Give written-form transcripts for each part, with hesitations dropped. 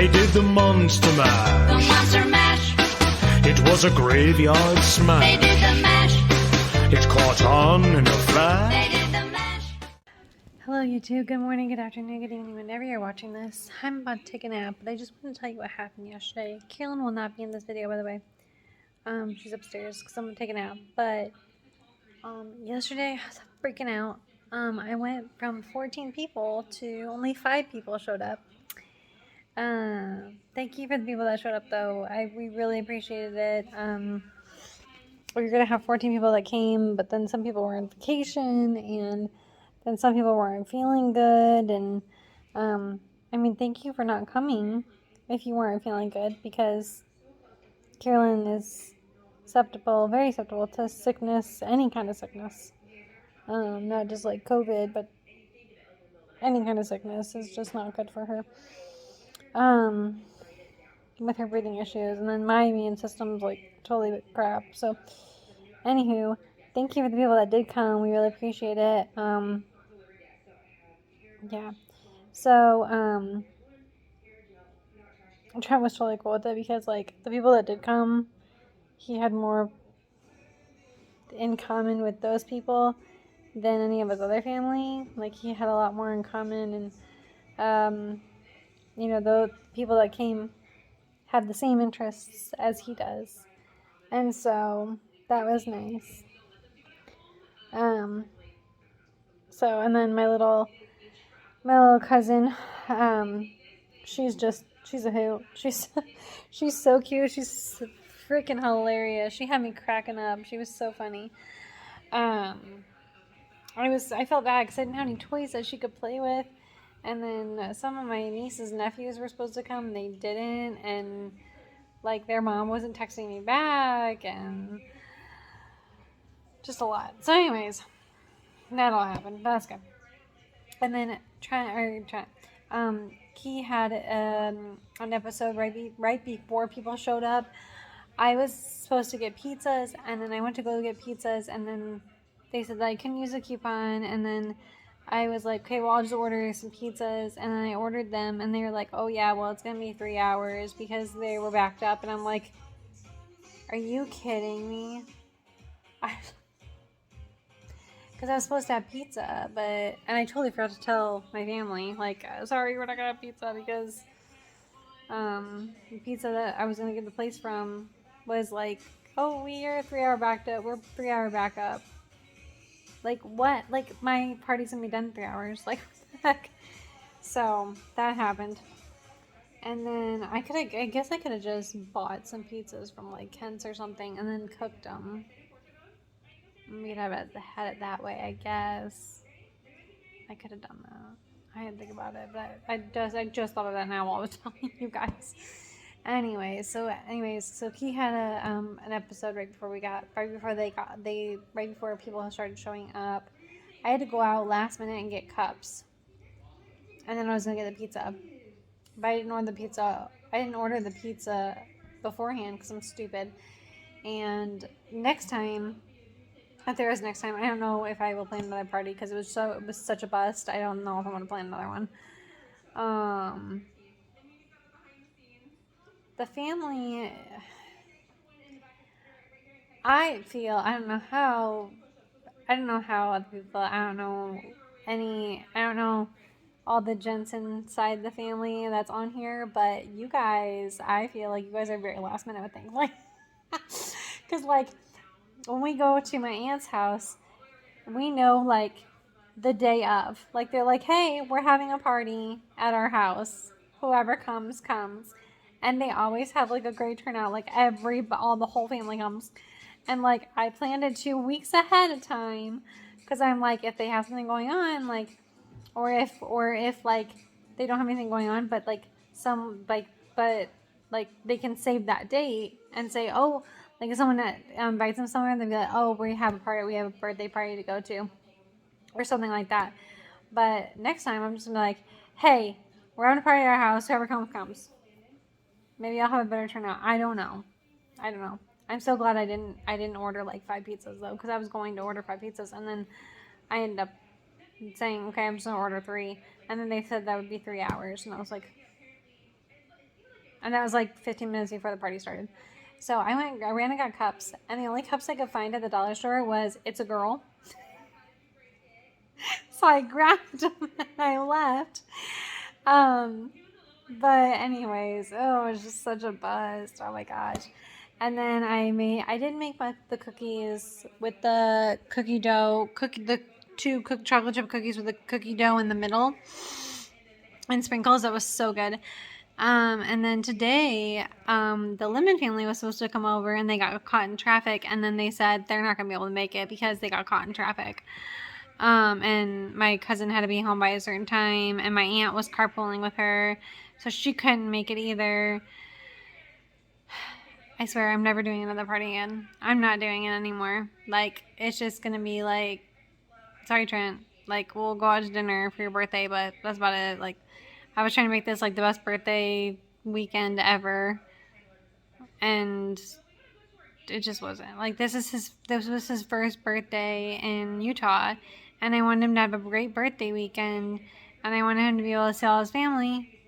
They did the Monster Mash. The Monster Mash. It was a graveyard smash. They did the mash. It caught on in a flash. They did the mash. Hello YouTube, good morning, good afternoon, good evening, whenever you're watching this. I'm about to take a nap, but I just want to tell you what happened yesterday. Kaylin will not be in this video, by the way. She's upstairs because I'm going to take a nap. But yesterday I was freaking out. I went from 14 people to only 5 people showed up. Thank you for the people that showed up though. We really appreciated it. We were going to have 14 people that came, but then some people were on vacation and then some people weren't feeling good, and I mean, thank you for not coming if you weren't feeling good, because Carolyn is very susceptible to sickness, any kind of sickness, not just like COVID, but any kind of sickness is just not good for her, with her breathing issues, and then my immune system's like totally crap. So anywho, thank you for the people that did come. We really appreciate it. Yeah. So, Trent was totally cool with it because, like, the people that did come, he had more in common with those people than any of his other family. Like, he had a lot more in common, and, you know, the people that came had the same interests as he does. And so, that was nice. And then my little cousin, she's a hoot. She's so cute. She's freaking hilarious. She had me cracking up. She was so funny. I felt bad because I didn't have any toys that she could play with. And then some of my nieces and nephews were supposed to come. They didn't. And, like, their mom wasn't texting me back. And just a lot. So anyways, that all happened. That's good. And then he had an episode right before people showed up. I was supposed to get pizzas, and then I went to go get pizzas, and then they said that I couldn't use a coupon, and then I was like, okay, well, I'll just order some pizzas, and then I ordered them, and they were like, oh yeah, well, it's gonna be 3 hours because they were backed up, and I'm like, are you kidding me? Because I was supposed to have pizza, and I totally forgot to tell my family, like, sorry, we're not gonna have pizza, because the pizza that I was gonna get the place from was like, oh, we are 3 hour backed up, we're 3 hour back up. Like, what? Like, my party's gonna be done in 3 hours. Like, what the heck? So, that happened. And then I guess I could have just bought some pizzas from, like, Kent's or something and then cooked them. We'd have had it that way, I guess. I could have done that. I didn't think about it, but I just thought of that now while I was telling you guys. Anyways, so he had an episode right before people started showing up. I had to go out last minute and get cups, and then I was gonna get the pizza, but I didn't order the pizza beforehand because I'm stupid. And next time. If there is next time, I don't know if I will plan another party because it was such a bust. I don't know if I'm going to plan another one. The family, I don't know how other people, I don't know all the gents inside the family that's on here, but you guys, I feel like you guys are very last minute with things. Like, because, like, when we go to my aunt's house, we know, like, the day of. Like, they're like, hey, we're having a party at our house. Whoever comes. And they always have, like, a great turnout. Like, the whole family comes. And, like, I planned it 2 weeks ahead of time. Because I'm like, if they have something going on, like, or if, like, they don't have anything going on, but, like, they can save that date and say, oh, like, if someone that invites them somewhere, they'll be like, oh, we have a birthday party to go to, or something like that. But next time, I'm just going to be like, hey, we're having a party at our house, whoever comes. Maybe I'll have a better turnout. I don't know. I'm so glad I didn't order, like, 5 pizzas, though, because I was going to order 5 pizzas, and then I ended up saying, okay, I'm just going to order 3, and then they said that would be 3 hours, and I was like, And that was like 15 minutes before the party started. So I ran and got cups. And the only cups I could find at the dollar store was It's a Girl. So I grabbed them and I left. Um, but anyways, oh, it was just such a buzz. Oh my gosh. And then I did make the cookies with the cookie dough, the two chocolate chip cookies with the cookie dough in the middle and sprinkles. That was so good. And then today, the Lemon family was supposed to come over and they got caught in traffic. And then they said they're not going to be able to make it because they got caught in traffic. And my cousin had to be home by a certain time, and my aunt was carpooling with her, so she couldn't make it either. I swear I'm never doing another party again. I'm not doing it anymore. Like, it's just gonna be like, sorry Trent, like, we'll go out to dinner for your birthday, but that's about it. Like, I was trying to make this like the best birthday weekend ever, and it just wasn't. Like, this was his first birthday in Utah, and I wanted him to have a great birthday weekend, and I wanted him to be able to see all his family,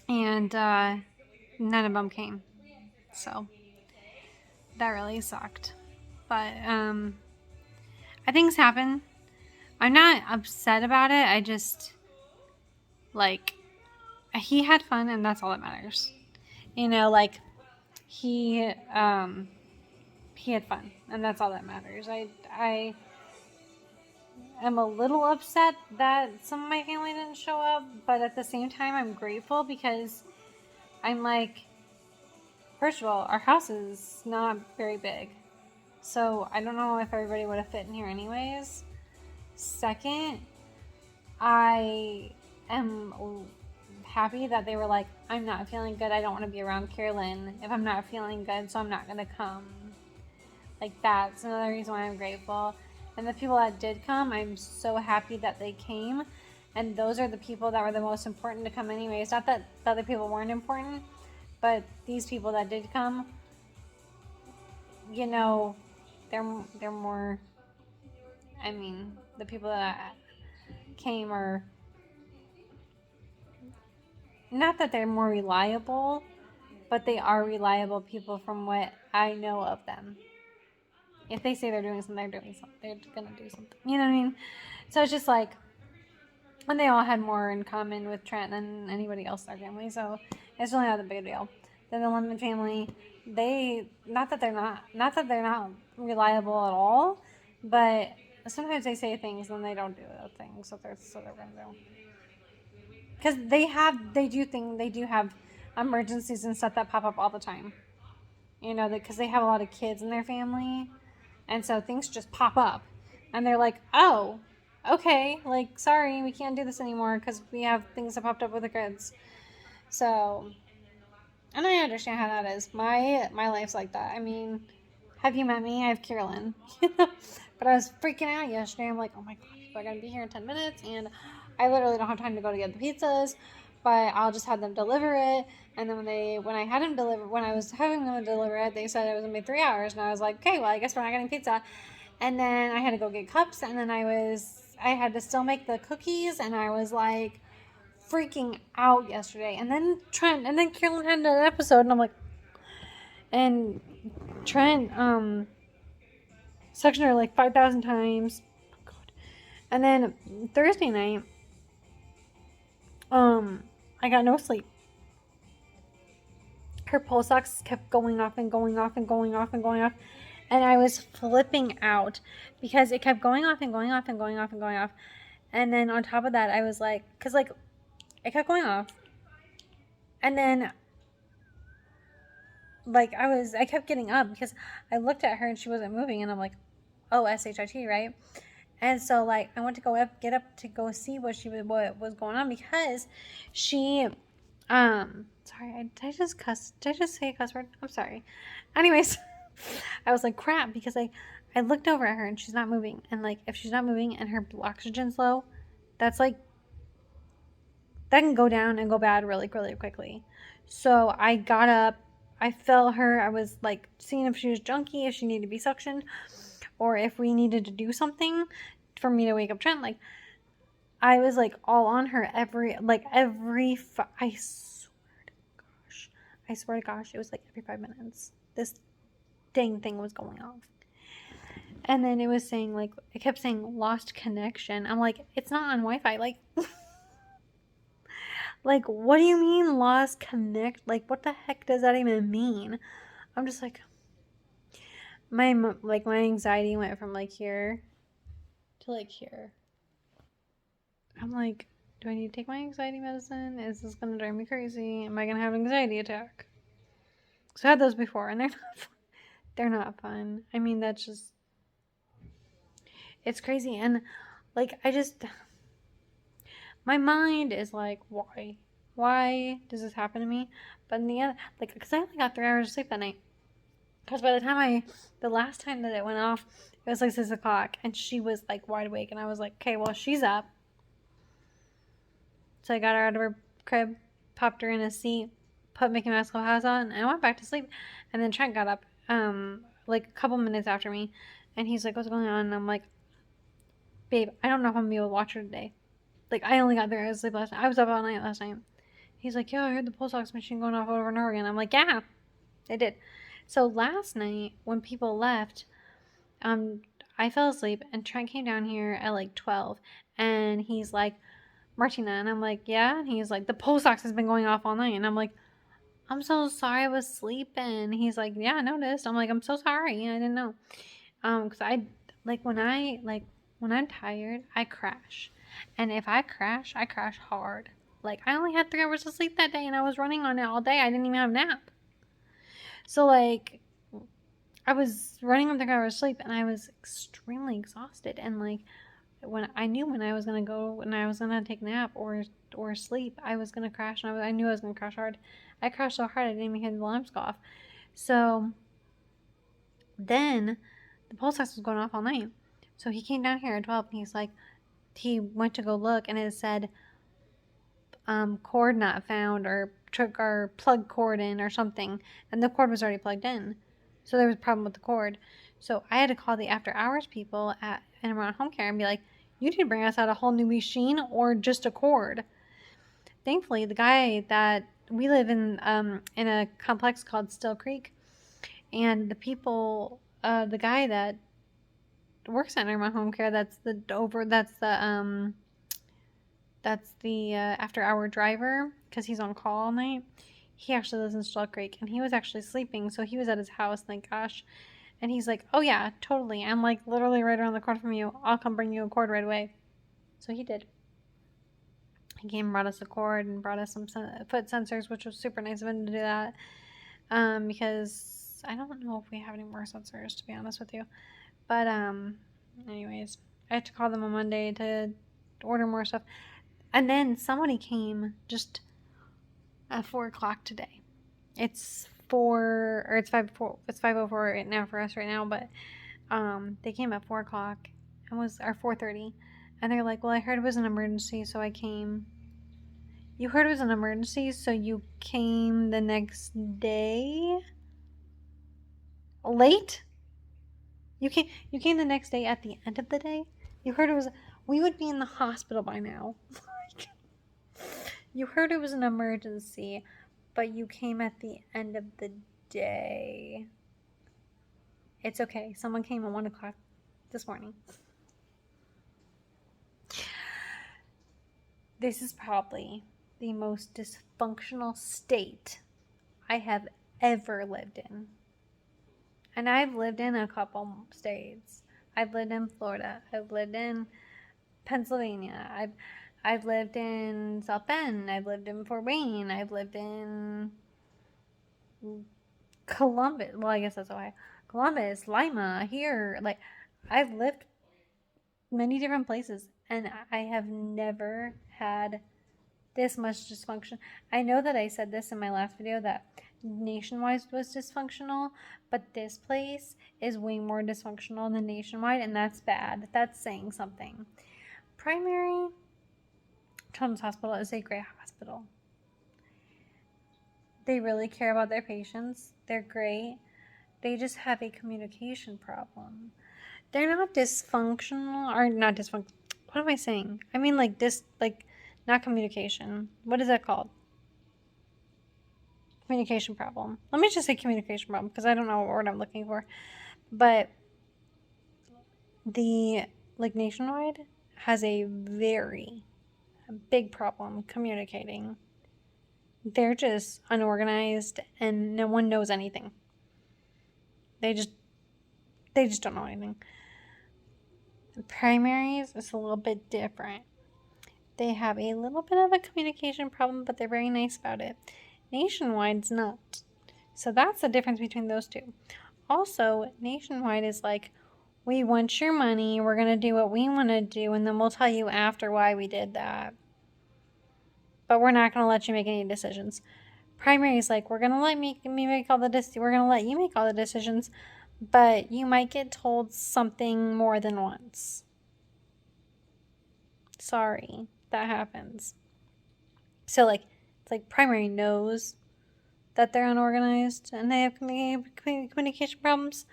and none of them came. So that really sucked. But things happen. I'm not upset about it. I just, like, he had fun, and that's all that matters. You know, like, he had fun, and that's all that matters. I am a little upset that some of my family didn't show up, but at the same time, I'm grateful because I'm like, first of all, our house is not very big, so I don't know if everybody would have fit in here anyways. Second, I am happy that they were like, I'm not feeling good, I don't want to be around Carolyn if I'm not feeling good, so I'm not going to come. Like, that's another reason why I'm grateful. And the people that did come, I'm so happy that they came. And those are the people that were the most important to come anyways. Not that the other people weren't important, but these people that did come, you know, they're more, I mean, the people that came are, not that they're more reliable, but they are reliable people from what I know of them. If they say they're doing something, they're doing something. They're going to do something. You know what I mean? So it's just like, and they all had more in common with Trent than anybody else in our family. So it's really not a big deal. Then the Lemon family, they, not that they're not reliable at all, but sometimes they say things and they don't do those things that they're going to do. Because they do have emergencies and stuff that pop up all the time. You know, because they have a lot of kids in their family. And so things just pop up. And they're like, oh, okay, like, sorry, we can't do this anymore because we have things that popped up with the kids. So, and I understand how that is. My life's like that. I mean, have you met me? I have Carolyn. But I was freaking out yesterday. I'm like, oh my God, people are going to be here in 10 minutes. And I literally don't have time to go to get the pizzas. But I'll just have them deliver it. And then when I was having them deliver it, they said it was going to be 3 hours. And I was like, okay, well, I guess we're not getting pizza. And then I had to go get cups. And then I had to still make the cookies. And I was like freaking out yesterday. And then Carolyn had an episode. And I'm like, and Trent, suctioned her like 5,000 times. Oh, God. And then Thursday night, I got no sleep. Her pulse ox kept going off and going off and going off and going off. And I was flipping out because it kept going off and going off and going off and going off. And then on top of that, I was like, because like it kept going off. And then like I kept getting up because I looked at her and she wasn't moving. And I'm like, oh, SHIT, right? And so like I went to get up to go see what was going on because she, sorry, did I just say a cuss word? I'm sorry. Anyways, I was like, crap, because I looked over at her and she's not moving. And like, if she's not moving and her oxygen's low, that's like, that can go down and go bad really, really quickly. So I got up, I felt her. I was like seeing if she was junky, if she needed to be suctioned, or if we needed to do something for me to wake up Trent. Like, I was like all on her I I swear to gosh, it was like every 5 minutes. This dang thing was going off. And then it was saying, like, it kept saying lost connection. I'm like, it's not on Wi-Fi. Like, like, what do you mean lost connect? Like, what the heck does that even mean? I'm just like, my anxiety went from like here to like here. I'm like, do I need to take my anxiety medicine? Is this gonna drive me crazy? Am I gonna have an anxiety attack? So I had those before, and they're not fun. They're not fun. I mean, that's just, it's crazy. And like, my mind is like, why? Why does this happen to me? But in the end, like, because I only got 3 hours of sleep that night. Because by the last time that it went off, it was like 6 o'clock, and she was like wide awake, and I was like, okay, well, she's up. So I got her out of her crib, popped her in a seat, put Mickey Mouse Clubhouse on, and I went back to sleep. And then Trent got up, like a couple minutes after me, and he's like, what's going on? And I'm like, babe, I don't know if I'm gonna be able to watch her today. Like, I only got 3 hours of sleep last night. I was up all night last night. He's like, yeah, I heard the pulse ox machine going off over and over again. I'm like, yeah, it did. So last night, when people left, I fell asleep, and Trent came down here at like 12, and he's like, Martina, and I'm like, yeah, and he's like, the pulse ox has been going off all night, and I'm like, I'm so sorry, I was sleeping. He's like, yeah, I noticed. I'm like, I'm so sorry, I didn't know, because I when I'm tired, I crash, and if I crash hard. Like, I only had 3 hours of sleep that day, and I was running on it all day. I didn't even have a nap. So, like, I was running on 3 hours of sleep, and I was extremely exhausted. And, like, when I was gonna take a nap or sleep, I was gonna crash, and I knew I was gonna crash hard. I crashed so hard I didn't even hear the alarms go off. So then the pulse ox was going off all night. So he came down here at 12, and he's like, he went to go look, and it said, cord not found, or took our plug cord in or something, and the cord was already plugged in. So there was a problem with the cord. So I had to call the after hours people at and around home care and be like, you need to bring us out a whole new machine or just a cord. Thankfully, the guy that we live in a complex called Still Creek, and the people, the guy that works at my home care, that's the after hour driver, because he's on call all night. He actually lives in Still Creek, and he was actually sleeping, so he was at his house, thank gosh. And he's like, oh yeah, totally, I'm like literally right around the corner from you, I'll come bring you a cord right away. So he did. He came and brought us a cord and brought us some foot sensors, which was super nice of him to do that, because I don't know if we have any more sensors, to be honest with you. But anyways, I had to call them on Monday to order more stuff. And then somebody came just at 4 o'clock today. It's 5:04 right now for us right now, but they came at 4 o'clock and was our 4:30, and they're like, well, I heard it was an emergency, so I came. You heard it was an emergency, so you came the next day? Late? You came the next day at the end of the day? You heard it was, we would be in the hospital by now. You heard it was an emergency, but you came at the end of the day. It's okay. Someone came at 1 o'clock this morning. This is probably the most dysfunctional state I have ever lived in. And I've lived in a couple states. I've lived in Florida. I've lived in Pennsylvania. I've lived in South Bend. I've lived in Fort Wayne. I've lived in Columbus. Well, I guess that's Ohio. Columbus, Lima, here. Like, I've lived many different places, and I have never had this much dysfunction. I know that I said this in my last video, that Nationwide was dysfunctional, but this place is way more dysfunctional than Nationwide, and that's bad. That's saying something. Primary Children's Hospital is a great hospital. They really care about their patients. They're great. They just have a communication problem. They're not dysfunctional, or not dysfunctional. What am I saying? I mean, not communication. What is that called? communication problem. Let me just say communication problem because I don't know what word I'm looking for. But the Nationwide has a very big problem communicating. They're just unorganized and no one knows anything. They just don't know anything. Primaries is a little bit different. They have a little bit of a communication problem, but they're very nice about it. Nationwide's not. So that's the difference between those two. Also, Nationwide is like, we want your money, we're going to do what we want to do, and then we'll tell you after why we did that. But we're not going to let you make any decisions. Primary is like, we're going to let we're going to let you make all the decisions, but you might get told something more than once. Sorry, that happens. So it's like primary knows that they're unorganized and they have communication problems.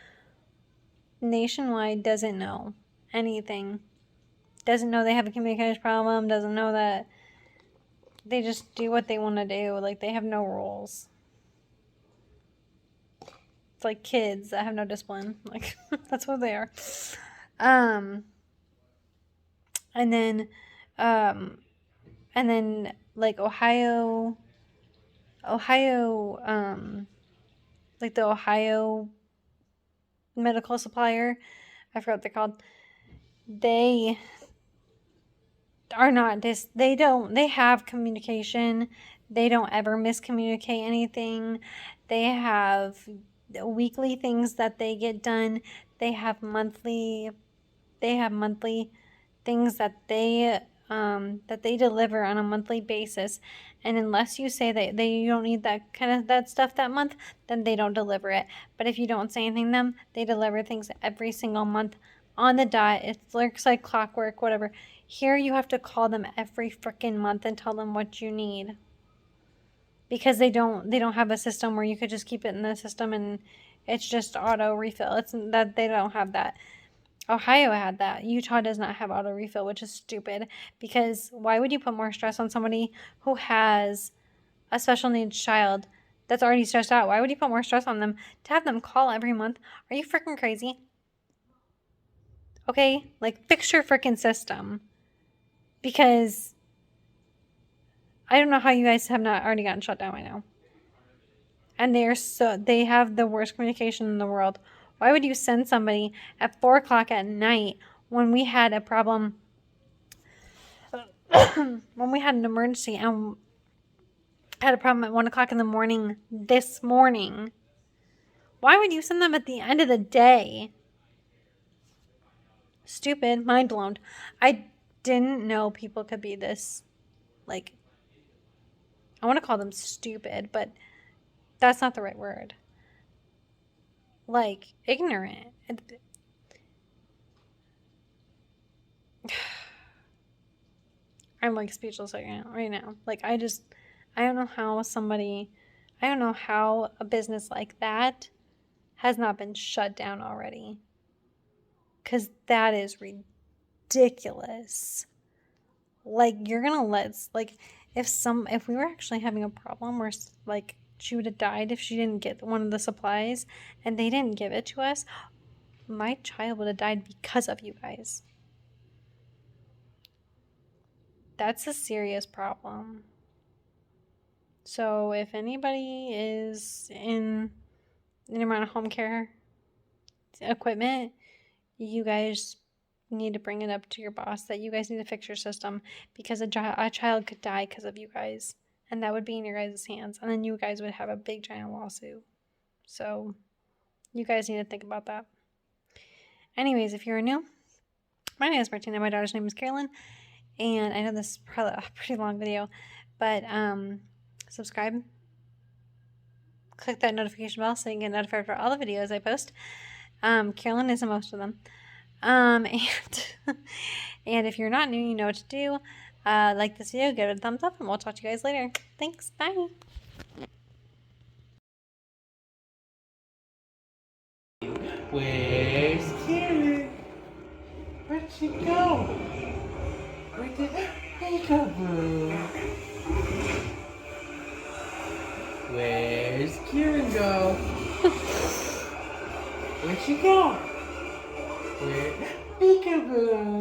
Nationwide doesn't know anything. Doesn't know they have a communication problem. Doesn't know that they just do what they want to do. Like, they have no rules. It's like kids that have no discipline. Like, that's what they are. And then like Ohio, like the Ohio medical supplier, I forgot what they're called. They are not they have communication. They don't ever miscommunicate anything. They have weekly things that they get done. They have monthly things that they deliver on a monthly basis. And unless you say that you don't need that stuff that month, then they don't deliver it. But if you don't say anything to them, they deliver things every single month on the dot. It looks like clockwork, whatever. Here you have to call them every freaking month and tell them what you need. Because they don't have a system where you could just keep it in the system and it's just auto refill. It's that they don't have that. Ohio had that. Utah does not have auto refill, which is stupid, because why would you put more stress on somebody who has a special needs child that's already stressed out? Why would you put more stress on them to have them call every month? Are you freaking crazy? Okay, like, fix your freaking system, because I don't know how you guys have not already gotten shut down by now. And they have the worst communication in the world. Why would you send somebody at 4 o'clock at night when we had a problem, when we had an emergency and had a problem at 1 o'clock in the morning this morning? Why would you send them at the end of the day? Stupid, mind blown. I didn't know people could be this, like, I want to call them stupid, but that's not the right word. Like, ignorant. I'm like speechless right now. Like, I don't know how a business like that has not been shut down already. Because that is ridiculous. Like, you're gonna if we were actually having a problem where, like, she would have died if she didn't get one of the supplies and they didn't give it to us, my child would have died because of you guys. That's a serious problem. So if anybody is in amount of home care equipment, you guys need to bring it up to your boss that you guys need to fix your system, because a child could die because of you guys. And that would be in your guys' hands. And then you guys would have a big giant lawsuit. So you guys need to think about that. Anyways, if you're new, my name is Martina. My daughter's name is Carolyn. And I know this is probably a pretty long video, but subscribe. Click that notification bell so you can get notified for all the videos I post. Carolyn is in most of them. And if you're not new, you know what to do. Like this video, give it a thumbs up, and we'll talk to you guys later. Thanks. Bye. Where's Karen? Where'd she go? Where did she go, boo? Where's Kieran go? Where'd she go? Where? Peekaboo!